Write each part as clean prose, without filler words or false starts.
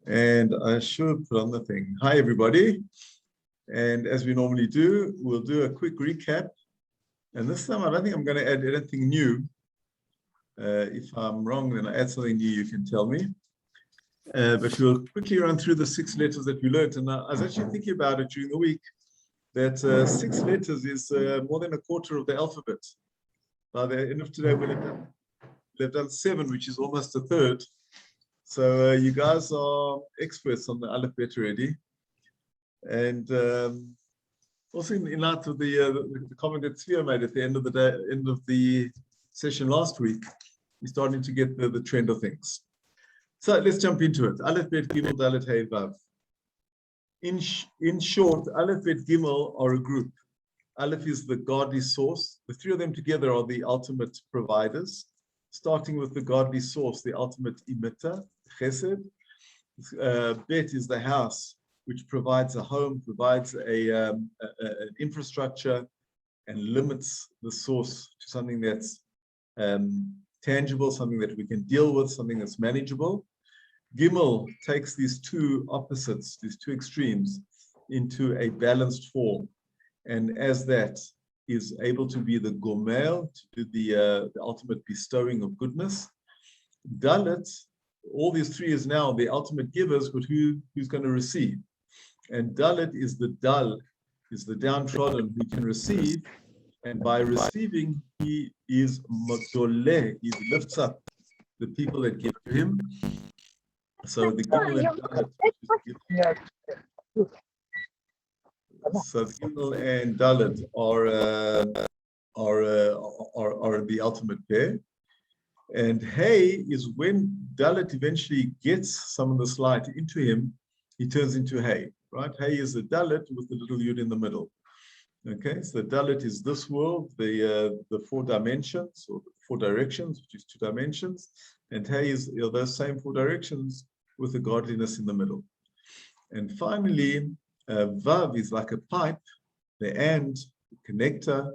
And I should put on the thing. Hi, everybody. And as we normally do, we'll do a quick recap. And this time, I don't think I'm going to add anything new. If I'm wrong, then I add something new, you can tell me. But we'll quickly run through the 6 letters that we learned. And I was actually thinking about it during the week, that 6 letters is more than a quarter of the alphabet. By the end of today, we'll have done 7, which is almost a third. So you guys are experts on the AlephBet already. And also in light of the comment that Svea made at the end of the day, end of the session last week, we're starting to get the trend of things. So let's jump into it. AlephBet, Gimel, Dalet, Hey, Vav. In short, AlephBet, Gimel are a group. Aleph is the godly source. The 3 of them together are the ultimate providers, starting with the godly source, the ultimate emitter, Chesed. Bet is the house, which provides a home, provides an infrastructure, and limits the source to something that's tangible, something that we can deal with, something that's manageable. Gimel takes these 2 opposites, these 2 extremes, into a balanced form, and as that is able to be the gomer, to do the ultimate bestowing of goodness. Dalet, all these 3 is now the ultimate givers, but who's going to receive? And Dalet is the dal, is the downtrodden who can receive, and by receiving, he is Magdoleh, he lifts up the people that give to him. So the Gimel and Dalet, so the Gimel and Dalet are the ultimate pair. And Hey is when Dalet eventually gets some of this light into him, he turns into Hey, right? Hey is the Dalet with the little Yud in the middle. Okay, so Dalet is this world, the 4 dimensions, or 4 directions, which is 2 dimensions. And Hey is those same 4 directions with the godliness in the middle. And finally, Vav is like a pipe, the connector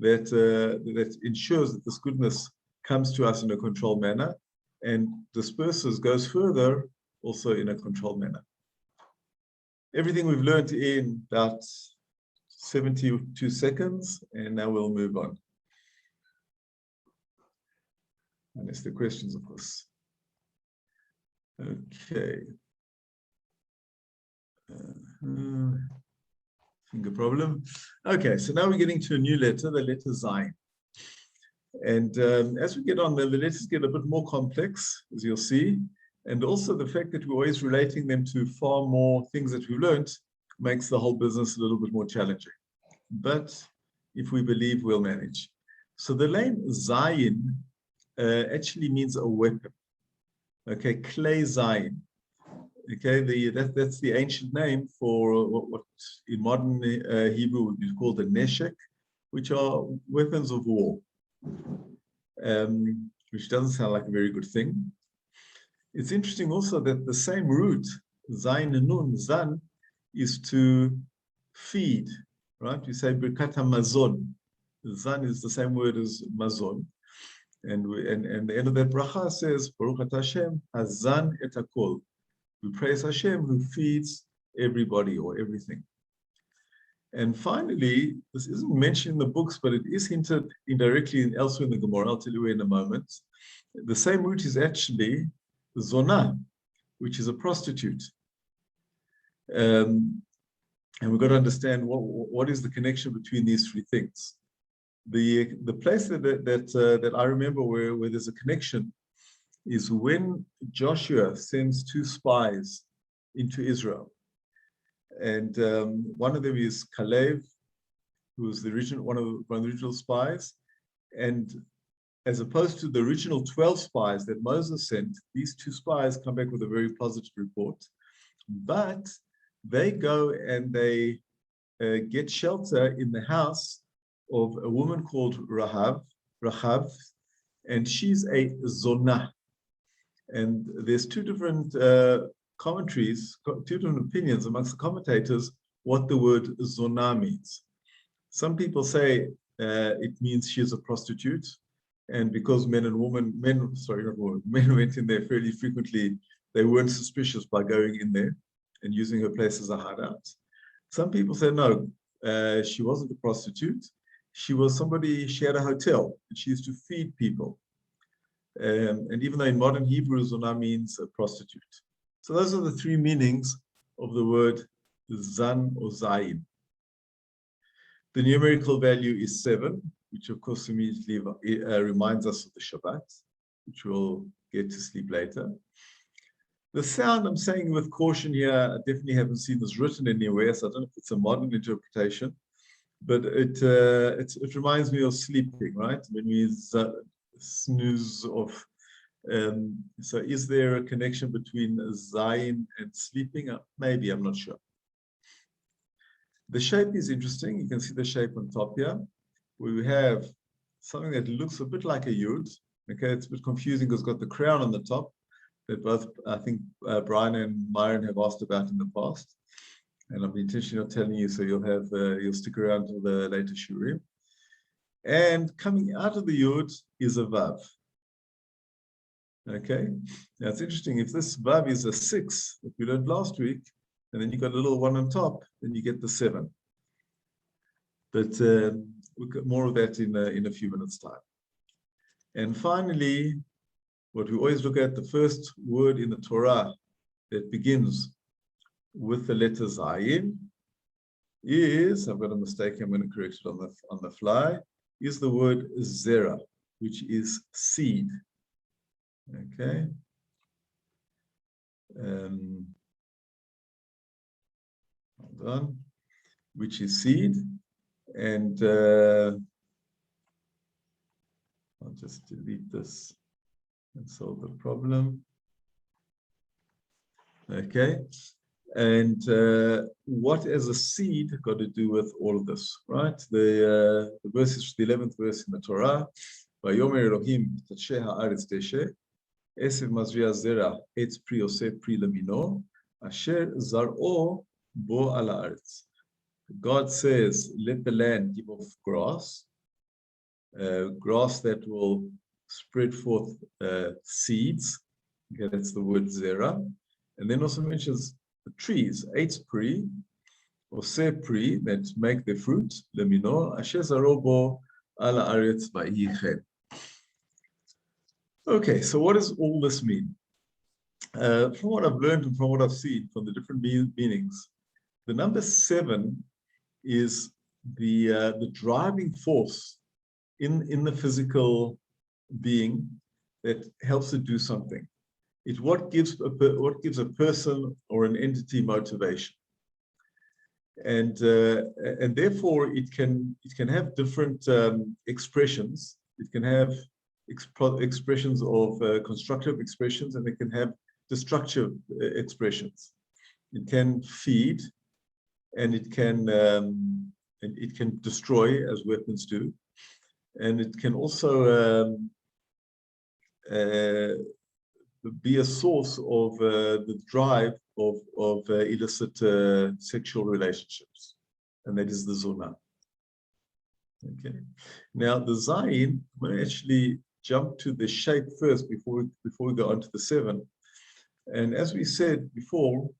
that ensures that this goodness comes to us in a controlled manner and disperses, goes further also in a controlled manner. Everything we've learned in about 72 seconds, and now we'll move on. Unless the questions, of course. Okay. Finger problem. Okay, so now we're getting to a new letter, the letter Zayin. And as we get on, the letters get a bit more complex, as you'll see. And also the fact that we're always relating them to far more things that we've learned makes the whole business a little bit more challenging. But if we believe, we'll manage. So the name Zayin actually means a weapon. Okay, clay Zayin. Okay, that's the ancient name for what in modern Hebrew would be called the neshek, which are weapons of war, which doesn't sound like a very good thing. It's interesting also that the same root, Zayin and Nun, Zan, is to feed, right? We say Birkat HaMazon. Zan is the same word as Mazon. And the end of that bracha says, Baruch Atah Hashem, Hazan et HaKol. We praise Hashem who feeds everybody or everything. And finally, this isn't mentioned in the books, but it is hinted indirectly elsewhere in the Gamora. I'll tell you in a moment. The same root is actually Zona, which is a prostitute. And we've got to understand what is the connection between these 3 things. The place that I remember where there's a connection is when Joshua sends 2 spies into Israel. And one of them is Caleb, who's one of the original spies. And as opposed to the original 12 spies that Moses sent, these 2 spies come back with a very positive report. But they go and they get shelter in the house of a woman called Rahav, and she's a Zona. And there's 2 different commentaries, 2 different opinions amongst the commentators what the word Zona means. Some people say it means she's a prostitute, and because men went in there fairly frequently, they weren't suspicious by going in there and using her place as a hideout. Some people say, no, she wasn't a prostitute. She was somebody, she had a hotel, and she used to feed people. And even though in modern Hebrew, Zona means a prostitute. So those are the three meanings of the word Zan or Zayin. The numerical value is 7, which of course immediately reminds us of the Shabbat, which we'll get to sleep later. The sound, I'm saying with caution here, I definitely haven't seen this written anywhere, so I don't know if it's a modern interpretation, but it reminds me of sleeping, right? When we snooze off. So is there a connection between Zayin and sleeping? Maybe, I'm not sure. The shape is interesting. You can see the shape on top here, where we have something that looks a bit like a yud. Okay, it's a bit confusing because it's got the crown on the top that both, I think, Brian and Myron have asked about in the past. And I'm intentionally not telling you, so you'll stick around to the later shurim. And coming out of the yud is a vav. Okay, now it's interesting. If this vav is a 6, that we learned last week, and then you got a little 1 on top, then you get the 7. But we'll get more of that in a few minutes' time. And finally, what we always look at, the first word in the Torah that begins with the letter Zayin is, I've got a mistake, I'm going to correct it on the fly, is the word zera, which is seed. Okay. Hold on. Which is seed. And I'll just delete this and solve the problem. Okay. And what as a seed got to do with all of this, right? The verse is the 11th verse in the Torah. Vayomer Elohim tatshe haaretz teshe, esev mazria zera etz pri ose pri lemino, asher zar'o bo al haaretz. God says, let the land give off grass, grass that will spread forth seeds. Okay, that's the word zera. And then also mentions the trees, eitz pri, ose pri, that make the fruit, lemino, asher zar'o bo al haaretz vayichen. Okay, so what does all this mean? From what I've learned and from what I've seen from the different meanings, the number 7 is the driving force in the physical being that helps it do something. It's what gives a person or an entity motivation, and therefore it can have different expressions. It can have expressions of constructive expressions, and it can have destructive expressions. It can feed, and it can destroy, as weapons do, and it can also be a source of the drive of illicit sexual relationships, and that is the zona. Okay. Now the Zayin, I'm going to actually jump to the shape first before we go on to the 7. And as we said before,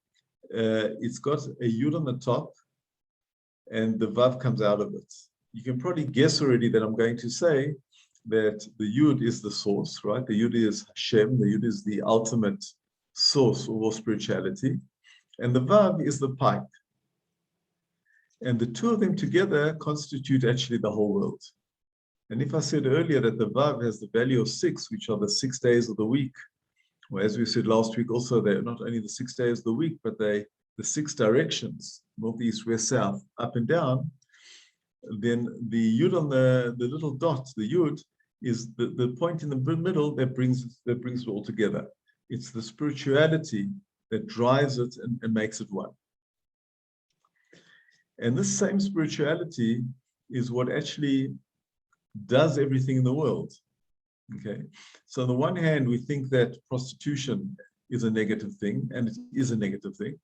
it's got a yud on the top, and the vav comes out of it. You can probably guess already that I'm going to say that the yud is the source, right? The yud is Hashem. The yud is the ultimate source of all spirituality, and the vav is the pipe. And the two of them together constitute actually the whole world. And if I said earlier that the vav has the value of 6, which are the 6 days of the week, or as we said last week also, they're not only the 6 days of the week, but the 6 directions, north, east, west, south, up and down, then the yud on the little dot, the yud, is the point in the middle that brings it all together. It's the spirituality that drives it and makes it one. And this same spirituality is what actually does everything in the world. Okay, so on the one hand, we think that prostitution is a negative thing, and it is a negative thing.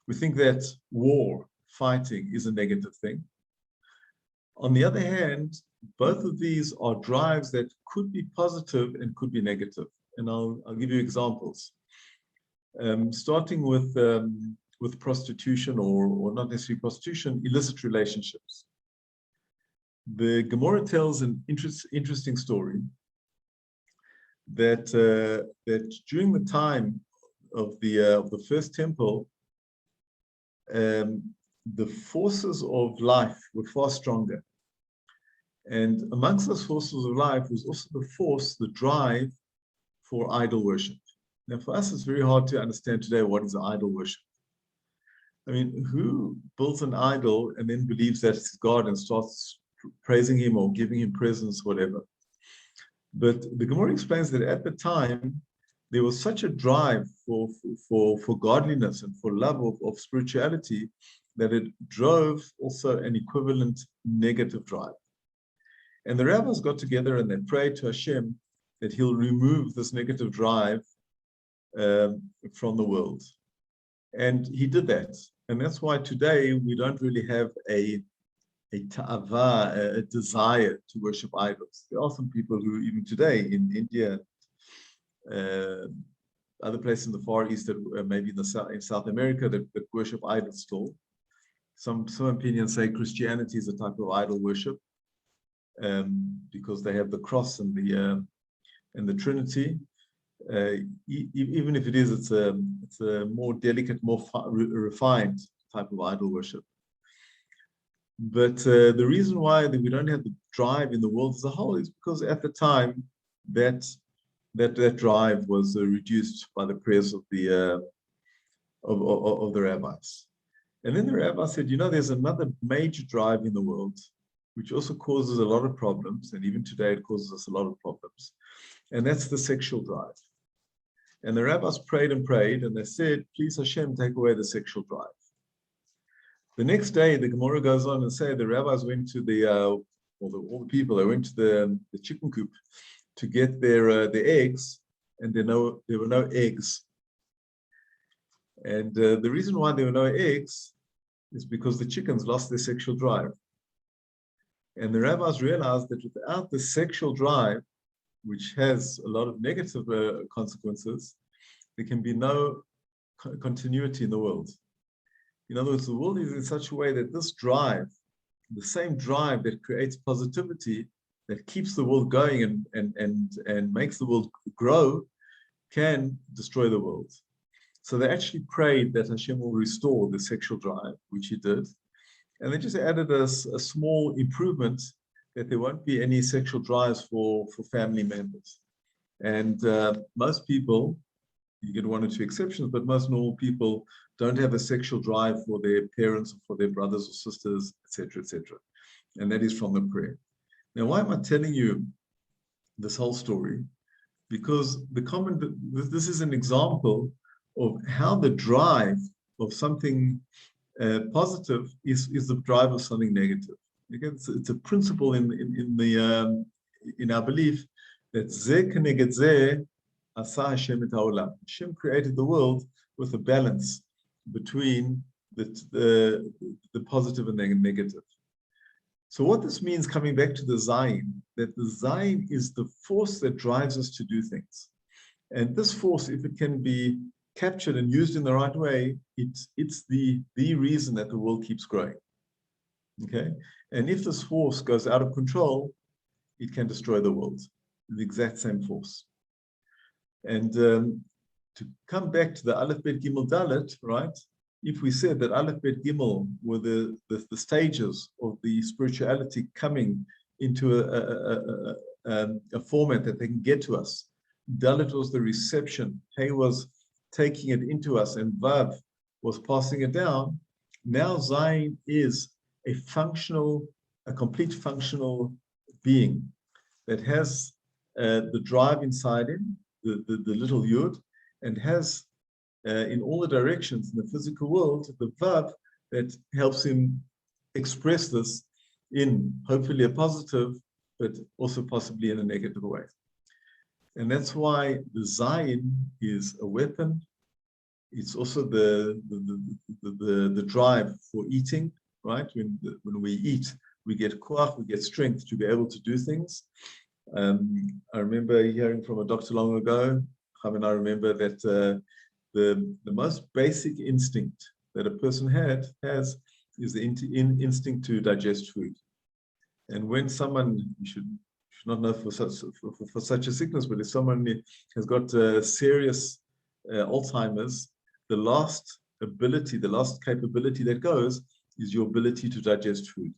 We think that war, fighting, is a negative thing. On the other hand, both of these are drives that could be positive and could be negative. And I'll give you examples. starting with prostitution, or not necessarily prostitution, illicit relationships. The Gamora tells an interesting story that that during the time of the first temple, the forces of life were far stronger, and amongst those forces of life was also the drive for idol worship. Now, for us, it's very hard to understand today what is idol worship. I mean, who builds an idol and then believes that it's God and starts praising him or giving him presents, whatever? But the Gamora explains that at the time, there was such a drive for godliness and for love of spirituality that it drove also an equivalent negative drive. And the rabbis got together and they prayed to Hashem that he'll remove this negative drive from the world. And he did that. And that's why today we don't really have a ta'ava, a desire to worship idols. There are some people who even today in India, other places in the Far East, that maybe in South America, that worship idols still. Some opinions say Christianity is a type of idol worship, because they have the cross and the Trinity. Even if it is, it's a more delicate, more refined type of idol worship. But the reason why we don't have the drive in the world as a whole is because at the time that drive was reduced by the prayers of the rabbis. And then the rabbi said, you know, there's another major drive in the world which also causes a lot of problems, and even today it causes us a lot of problems, and that's the sexual drive. And the rabbis prayed and prayed, and they said, please Hashem, take away the sexual drive. The next day, the Gamora goes on and say the rabbis went to all the people, they went to the chicken coop to get their eggs, and there were no eggs. And the reason why there were no eggs is because the chickens lost their sexual drive. And the rabbis realized that without the sexual drive, which has a lot of negative consequences, there can be no continuity in the world. In other words, the world is in such a way that this drive, the same drive that creates positivity, that keeps the world going and makes the world grow, can destroy the world. So they actually prayed that Hashem will restore the sexual drive, which he did. And they just added a small improvement that there won't be any sexual drives for family members. And most people, you get one or two exceptions, but most normal people don't have a sexual drive for their parents or for their brothers or sisters, etc., etc. And that is from the prayer. Now, why am I telling you this whole story? Because this is an example of how the drive of something positive is the drive of something negative. Again, it's a principle in our belief that Zeh keneged Zeh asa Hashem et haolam. Hashem created the world with a balance between the positive and the negative. So what this means, coming back to the Zayin, that the Zayin is the force that drives us to do things. And this force, if it can be captured and used in the right way, it's the reason that the world keeps growing. Okay? And if this force goes out of control, it can destroy the world. The exact same force. And to come back to the AlephBet Gimel Dalet, right? If we said that AlephBet Gimel were the stages of the spirituality coming into a format that they can get to us, Dalet was the reception, Hey was taking it into us, and Vav was passing it down. Now Zayin is a complete functional being that has the drive inside him, the little Yud, and has in all the directions in the physical world, the Vav that helps him express this in hopefully a positive, but also possibly in a negative way. And that's why the Zayin is a weapon. It's also the drive for eating, right? When we eat, we get koach, we get strength to be able to do things. I remember hearing from a doctor long ago, and I remember that the most basic instinct that a person has is the instinct to digest food. And when someone, you should not know for such a sickness, but if someone has got serious Alzheimer's, the last capability that goes is your ability to digest food.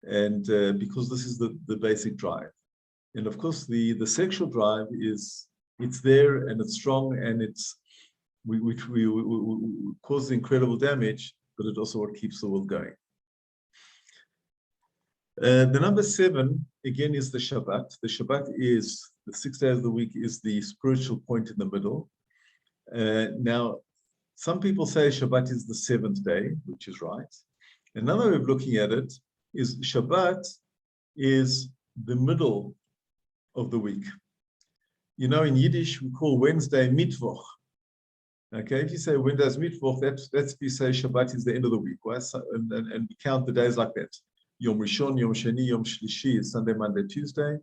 And because this is the basic drive. And of course, the sexual drive it's there and it's strong, and which causes incredible damage, but it's also what keeps the world going. The number 7, again, is the Shabbat. The Shabbat is, the 6 days of the week is the spiritual point in the middle. Now, some people say Shabbat is the 7th day, which is right. Another way of looking at it is Shabbat is the middle of the week. You know, in Yiddish, we call Wednesday Mittwoch. Okay, if you say Wednesday's Mittwoch, that's if you say Shabbat is the end of the week, right? And we count the days like that. Yom Rishon, Yom Sheni, Yom Shlishi is Sunday, Monday, Tuesday,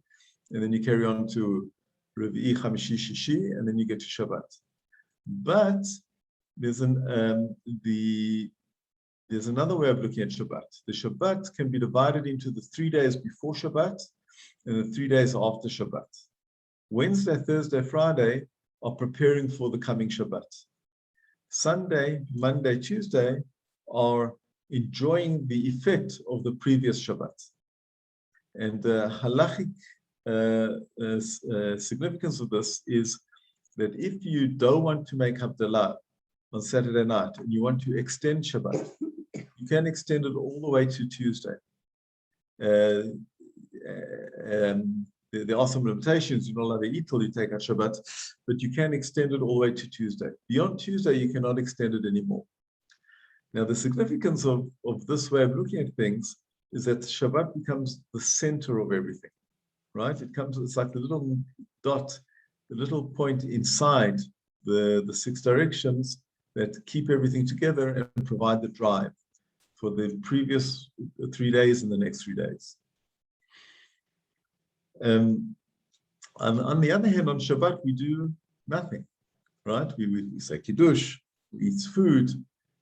and then you carry on to Revi'i, Chamishi, Shishi, and then you get to Shabbat. But there's another way of looking at Shabbat. The Shabbat can be divided into the 3 days before Shabbat and the 3 days after Shabbat. Wednesday, Thursday, Friday are preparing for the coming Shabbat. Sunday, Monday, Tuesday are enjoying the effect of the previous Shabbat. And the halachic significance of this is that if you don't want to make Havdalah on Saturday night and you want to extend Shabbat, you can extend it all the way to Tuesday. There are some limitations. You're not allowed to eat till you take out Shabbat, but you can extend it all the way to Tuesday. Beyond Tuesday, you cannot extend it anymore. Now, the significance of this way of looking at things is that Shabbat becomes the center of everything, right? It's like the little dot, the little point inside the 6 directions that keep everything together and provide the drive for the previous 3 days and the next 3 days. And on the other hand, on Shabbat, we do nothing, right? We say Kiddush, we eat food,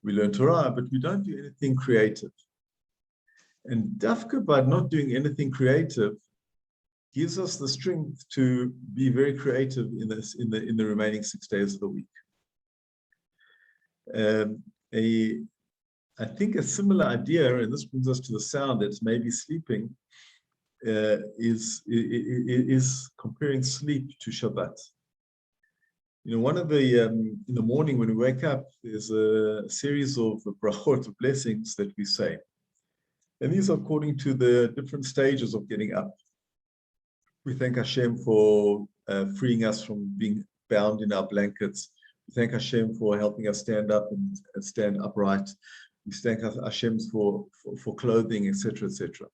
we learn Torah, but we don't do anything creative. And Dafka, by not doing anything creative, gives us the strength to be very creative in the remaining 6 days of the week. I think a similar idea, and this brings us to the sound that's maybe sleeping, is comparing sleep to Shabbat. You know, one of the in the morning when we wake up, there's a series of brachot, of blessings that we say, and these are according to the different stages of getting up. We thank Hashem for freeing us from being bound in our blankets. We thank Hashem for helping us stand up and stand upright. We thank Hashem for clothing, etc., etc.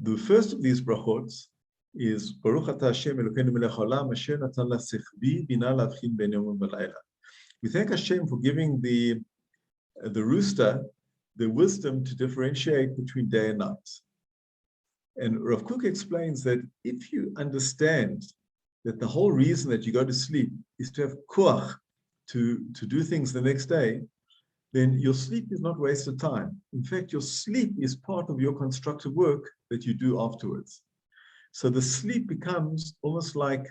The first of these brachot is Baruch atah Hashem Elokeinu melech haolam asher natan lasechvi bina lavchin ben yom v'layla. We thank Hashem for giving the rooster the wisdom to differentiate between day and night. And Rav Kook explains that if you understand that the whole reason that you go to sleep is to have koach to do things the next day, then your sleep is not wasted time. In fact, your sleep is part of your constructive work that you do afterwards. So the sleep becomes almost like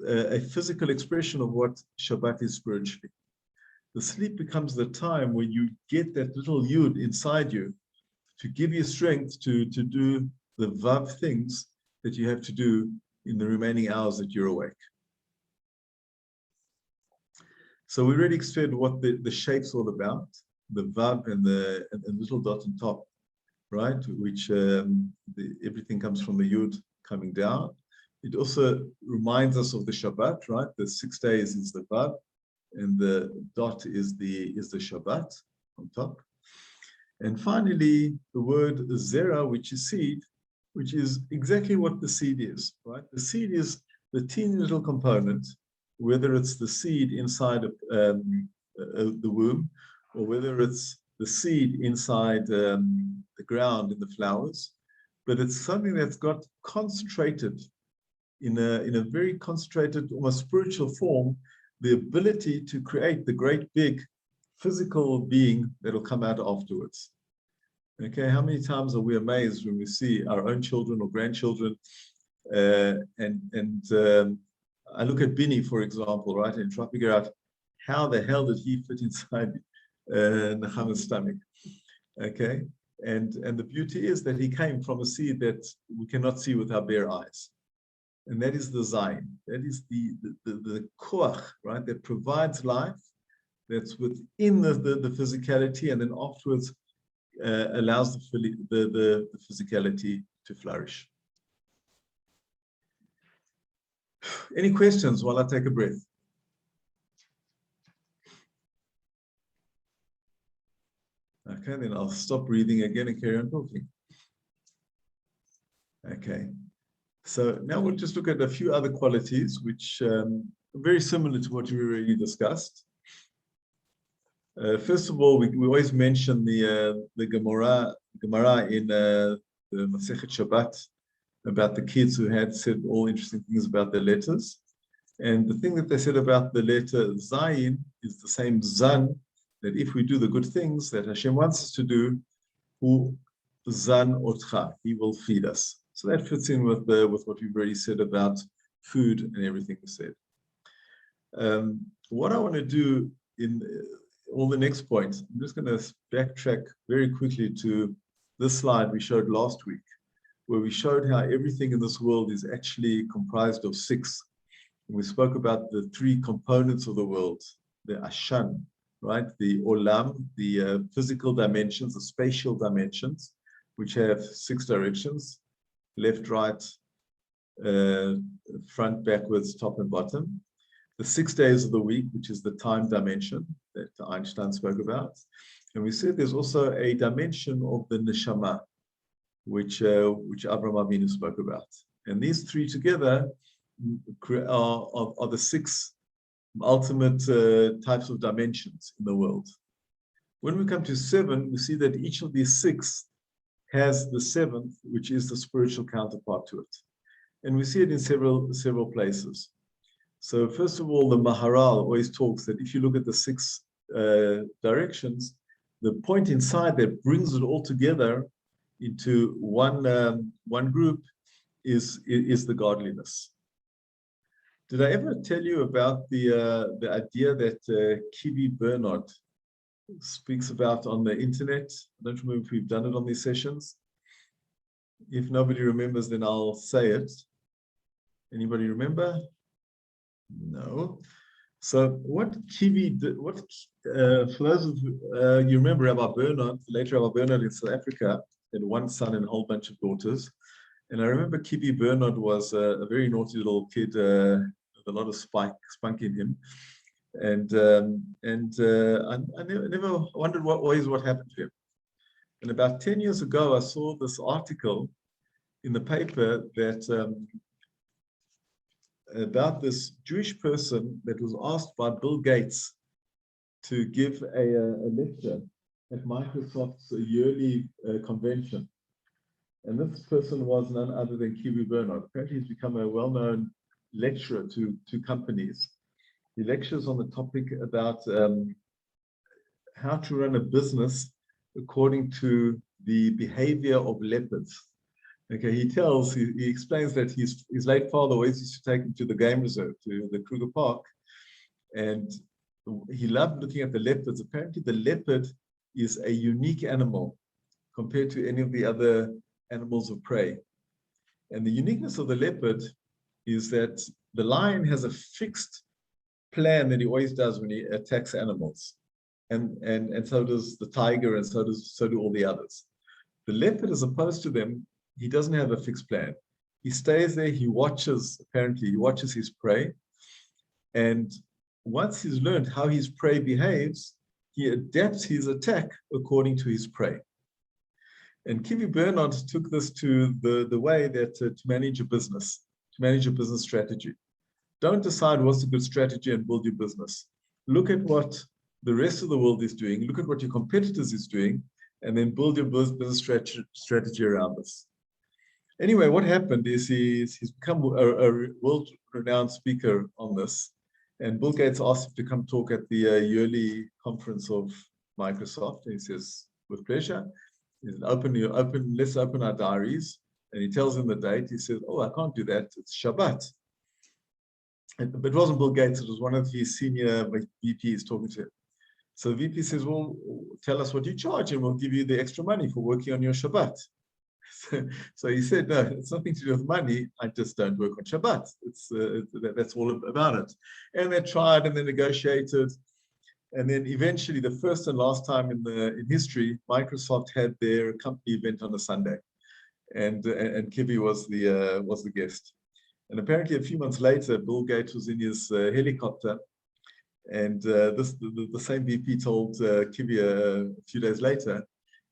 a physical expression of what Shabbat is spiritually. The sleep becomes the time when you get that little yud inside you to give you strength to do the vav things that you have to do in the remaining hours that you're awake. So we already explained what the shape's all about, the vav and the little dot on top, right? Which everything comes from the yud coming down. It also reminds us of the Shabbat, right? The 6 days is the vav, and the dot is the Shabbat on top. And finally, the word zera, which is seed, which is exactly what the seed is, right? The seed is the teeny little component, whether it's the seed inside of the womb, or whether it's the seed inside the ground in the flowers, but it's something that's got concentrated in a very concentrated, almost spiritual form, the ability to create the great big physical being that will come out afterwards. Okay, how many times are we amazed when we see our own children or grandchildren? I look at Binny, for example, right, and try to figure out how the hell did he fit inside Nechama's stomach? Okay, and the beauty is that he came from a seed that we cannot see with our bare eyes, and that is the Zayin. That is the koach, right, that provides life, that's within the physicality, and then afterwards allows the physicality to flourish. Any questions while I take a breath? Okay, then I'll stop breathing again and carry on talking. Okay, so now we'll just look at a few other qualities which are very similar to what we already discussed. First of all, we always mention the Gamora in the Masechet Shabbat about the kids who had said all interesting things about their letters. And the thing that they said about the letter Zayin is the same Zan, that if we do the good things that Hashem wants us to do, who Zan Otcha, he will feed us. So that fits in with what we've already said about food and everything we said. What I want to do in all the next points, I'm just going to backtrack very quickly to this slide we showed last week, where we showed how everything in this world is actually comprised of 6. We spoke about the 3 components of the world, the Ashan, right? The Olam, the physical dimensions, the spatial dimensions, which have 6 directions, left, right, front, backwards, top and bottom. The 6 days of the week, which is the time dimension that Einstein spoke about. And we said there's also a dimension of the neshama, which Abraham Avinu spoke about. And these 3 together are the 6 ultimate types of dimensions in the world. When we come to 7, we see that each of these 6 has the 7th, which is the spiritual counterpart to it. And we see it in several places. So first of all, the Maharal always talks that if you look at the 6 directions, the point inside that brings it all together into one group is the godliness. Did I ever tell you about the idea that Kiwi Bernard speaks about on the internet? I don't remember if we've done it on these sessions. If nobody remembers, then I'll say it. Anybody remember? No. So what Kiwi, for those of you remember Rabbi Bernard, later Rabbi Bernard in South Africa, had one son and a whole bunch of daughters. And I remember Kiwi Bernard was a very naughty little kid with a lot of spunk in him. And I never wondered what happened to him. And about 10 years ago, I saw this article in the paper that about this Jewish person that was asked by Bill Gates to give a lecture at Microsoft's yearly convention. And this person was none other than Kiwi Bernard. Apparently he's become a well-known lecturer to companies. He lectures on the topic about how to run a business according to the behavior of leopards. Okay, he explains that his late father always used to take him to the game reserve, to the Kruger Park, and he loved looking at the leopards. Apparently the leopard is a unique animal compared to any of the other animals of prey. And the uniqueness of the leopard is that the lion has a fixed plan that he always does when he attacks animals. And so does the tiger, and so do all the others. The leopard, as opposed to them, he doesn't have a fixed plan. He stays there, he watches his prey. And once he's learned how his prey behaves, he adapts his attack according to his prey. And Kiwi Bernard took this to the way that to manage a business strategy. Don't decide what's a good strategy and build your business. Look at what the rest of the world is doing. Look at what your competitors is doing, and then build your business strategy around this. Anyway, what happened is he's become a world-renowned speaker on this. And Bill Gates asked him to come talk at the yearly conference of Microsoft. And he says, with pleasure. He said, let's open our diaries. And he tells him the date. He says, oh, I can't do that. It's Shabbat. But it wasn't Bill Gates. It was one of his senior VPs talking to him. So the VP says, well, tell us what you charge and we'll give you the extra money for working on your Shabbat. So he said, no, it's nothing to do with money. I just don't work on Shabbat. That's all about it. And they tried and they negotiated. And then eventually, the first and last time in history, Microsoft had their company event on a Sunday. And Kivi was the guest. And apparently a few months later, Bill Gates was in his helicopter. And the same VP told Kivi a few days later,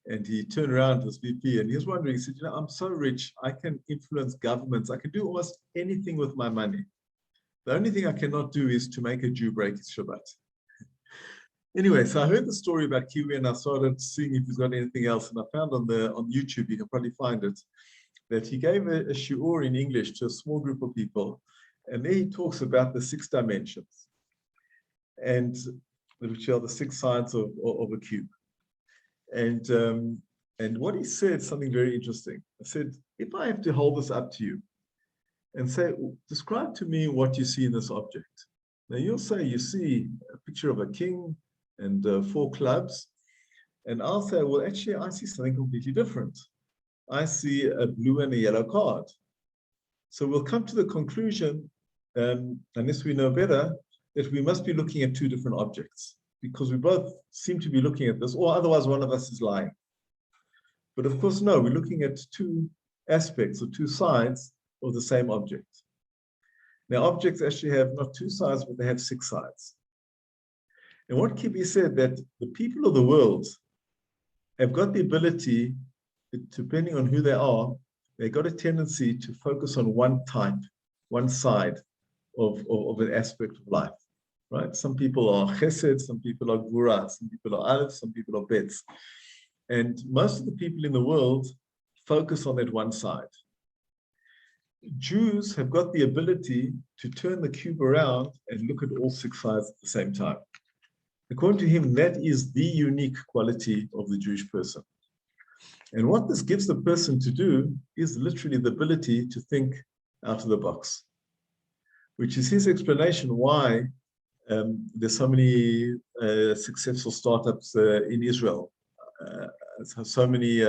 and he turned around to this VP and he was wondering, he said, I'm so rich, I can influence governments. I can do almost anything with my money. The only thing I cannot do is to make a Jew break his Shabbat. Anyway, so I heard the story about Kiwi and I started seeing if he's got anything else. And I found on YouTube, you can probably find it, that he gave a shiur in English to a small group of people. And there he talks about the 6 dimensions, and which are the 6 sides of a cube. And what he said, something very interesting. I said, if I have to hold this up to you and say, describe to me what you see in this object. Now you'll say you see a picture of a king and 4 clubs. And I'll say, well, actually, I see something completely different. I see a blue and a yellow card. So we'll come to the conclusion, unless we know better, that we must be looking at 2 different objects, because we both seem to be looking at this, or otherwise one of us is lying. But of course, no, we're looking at 2 aspects or 2 sides of the same object. Now, objects actually have not 2 sides, but they have 6 sides. And what Kibi said, that the people of the world have got the ability, depending on who they are, they've got a tendency to focus on one type, one side of an aspect of life. Right? Some people are chesed, some people are gvura, some people are aleph, some people are bet. And most of the people in the world focus on that one side. Jews have got the ability to turn the cube around and look at all 6 sides at the same time. According to him, that is the unique quality of the Jewish person. And what this gives the person to do is literally the ability to think out of the box, which is his explanation why there's so many successful startups in Israel, so many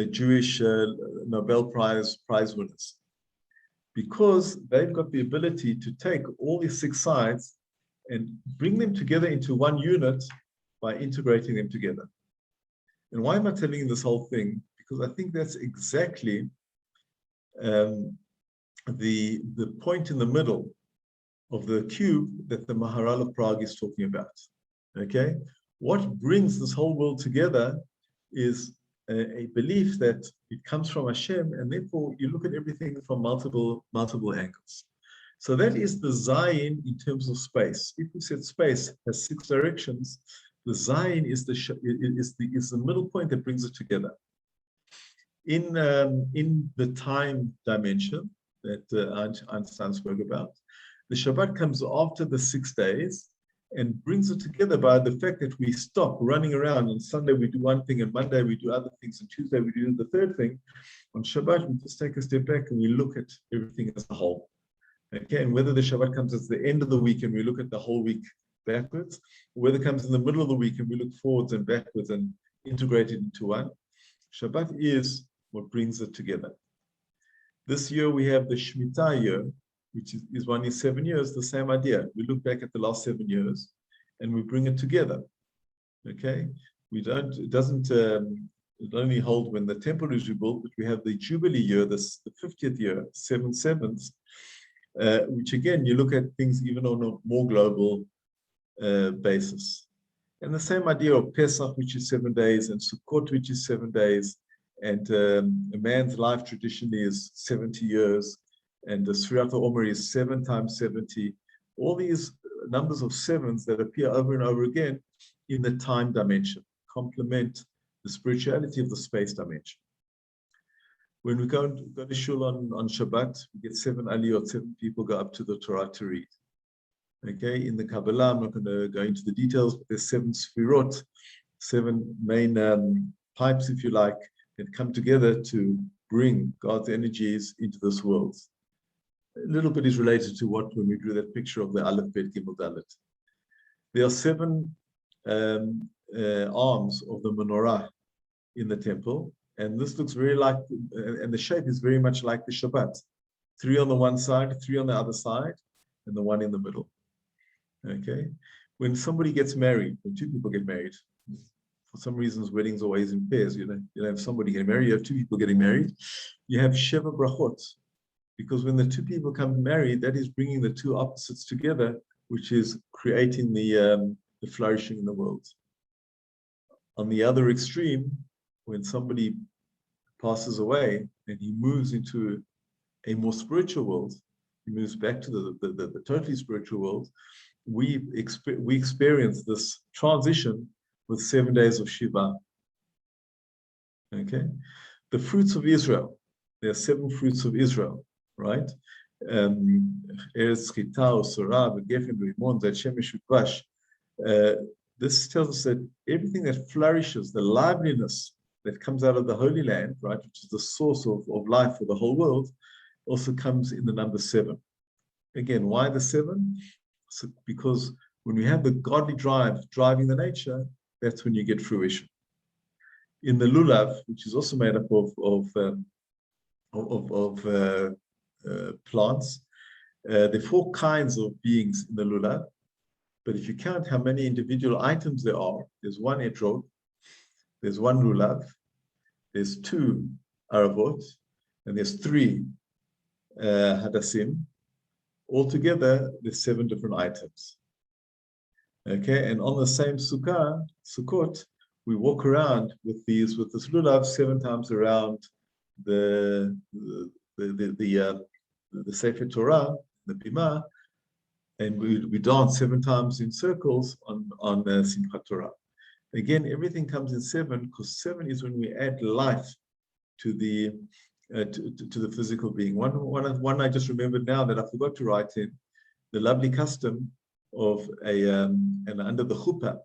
Jewish Nobel Prize winners, because they've got the ability to take all these 6 sides and bring them together into one unit by integrating them together. And why am I telling you this whole thing? Because I think that's exactly the point in the middle of the cube that the Maharal of Prague is talking about. Okay, what brings this whole world together is a belief that it comes from Hashem, and therefore you look at everything from multiple angles. So that is the Zayin in terms of space. If we said space has 6 directions, the Zayin is the middle point that brings it together. In the time dimension that Einstein spoke about, the Shabbat comes after the 6 days and brings it together by the fact that we stop running around. On Sunday we do one thing, and Monday we do other things, and Tuesday we do the third thing. On Shabbat we just take a step back and we look at everything as a whole. Okay, and whether the Shabbat comes at the end of the week and we look at the whole week backwards, or whether it comes in the middle of the week and we look forwards and backwards and integrate it into one, Shabbat is what brings it together. This year we have the Shmitta year, which is one in 7 years, the same idea. We look back at the last 7 years and we bring it together. Okay, it doesn't only hold when the temple is rebuilt, but we have the Jubilee year, the 50th year, 7 sevens, which again, you look at things even on a more global basis. And the same idea of Pesach, which is 7 days, and Sukkot, which is 7 days, and a man's life traditionally is 70 years, and the sfirat haOmer is 7 times 70. All these numbers of 7s that appear over and over again in the time dimension complement the spirituality of the space dimension. When we go to shul on Shabbat, we get 7 aliyot, 7 people go up to the Torah to read. Okay, in the Kabbalah, I'm not going to go into the details, but there's 7 sfirot, 7 main pipes, if you like, that come together to bring God's energies into this world. A little bit is related to what when we drew that picture of the AlephBet Gimel Dalet. There are 7 arms of the menorah in the temple, and this looks very like, and the shape is very much like the Shabbat. 3 on the one side, 3 on the other side, and the one in the middle. Okay, when somebody gets married, when 2 people get married, for some reasons weddings are always in pairs. You don't have somebody getting married, you have 2 people getting married. You have Sheva brachot, because when the 2 people come married, that is bringing the 2 opposites together, which is creating the flourishing in the world. On the other extreme, when somebody passes away and he moves into a more spiritual world, he moves back to the totally spiritual world, we experience this transition with 7 days of Shiva. Okay, the fruits of Israel. There are 7 fruits of Israel, right? This tells us that everything that flourishes, the liveliness that comes out of the Holy Land, right, which is the source of life for the whole world, also comes in the number 7. Again, why the 7? So because when we have the godly drive driving the nature, that's when you get fruition. In the lulav, which is also made up of plants, there are 4 kinds of beings in the lulav. But if you count how many individual items there are, there's 1 etrog, there's 1 lulav, there's 2 aravot, and there's 3 hadassim. Altogether, there's 7 different items. Okay, and on the same Sukkot, we walk around with this lulav 7 times around the Sefer Torah, the Bima, and we dance 7 times in circles on Simchat Torah. Again, everything comes in 7 because 7 is when we add life to the physical being. One I just remembered now that I forgot to write in, the lovely custom of and under the chuppah,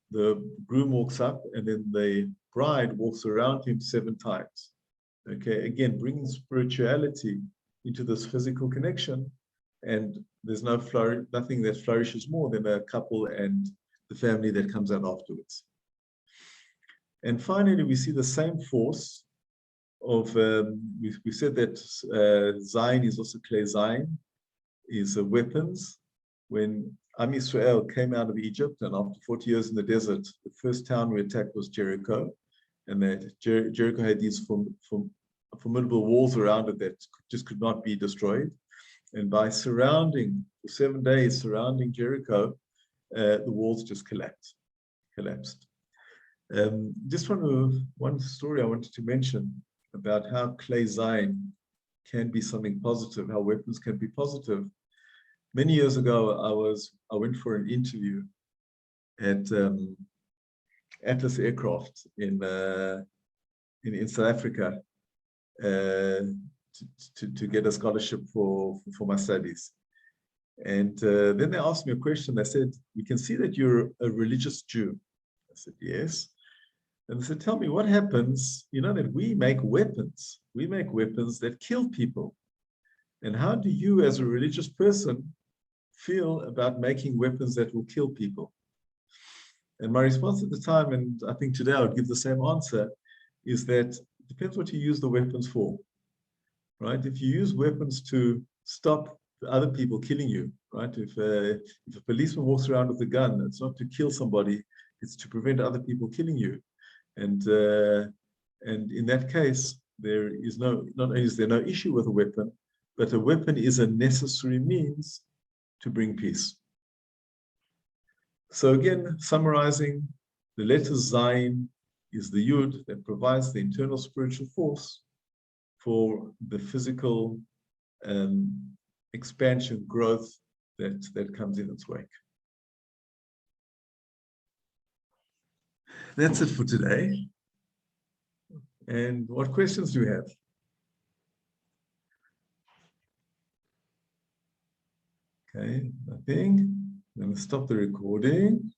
the groom walks up and then the bride walks around him 7 times. Okay, again, bringing spirituality into this physical connection, and there's nothing that flourishes more than a couple and the family that comes out afterwards. And finally, we see the same force of, we said that Zayin is also clay Zayin, is weapons. When Am Yisrael came out of Egypt, and after 40 years in the desert, the first town we attacked was Jericho, and that Jericho had these formidable walls around it that just could not be destroyed. And by surrounding, for 7 days surrounding Jericho, the walls just collapsed. Just one story I wanted to mention about how clay Zayin can be something positive, how weapons can be positive. Many years ago, I went for an interview at Atlas Aircraft in South Africa to get a scholarship for my studies. And then they asked me a question. They said, "We can see that you're a religious Jew." I said, "Yes." And they said, "Tell me what happens, that we make weapons. We make weapons that kill people. And how do you as a religious person feel about making weapons that will kill people?" And my response at the time, and I think today I would give the same answer, is that it depends what you use the weapons for, right? If you use weapons to stop other people killing you, right? If a policeman walks around with a gun, it's not to kill somebody, it's to prevent other people killing you. And in that case, there is not only is there no issue with a weapon, but a weapon is a necessary means to bring peace. So again, summarizing, the letter Zayin is the Yud that provides the internal spiritual force for the physical expansion, growth that comes in its wake. That's it for today. And what questions do you have? Okay, nothing. I'm going to stop the recording.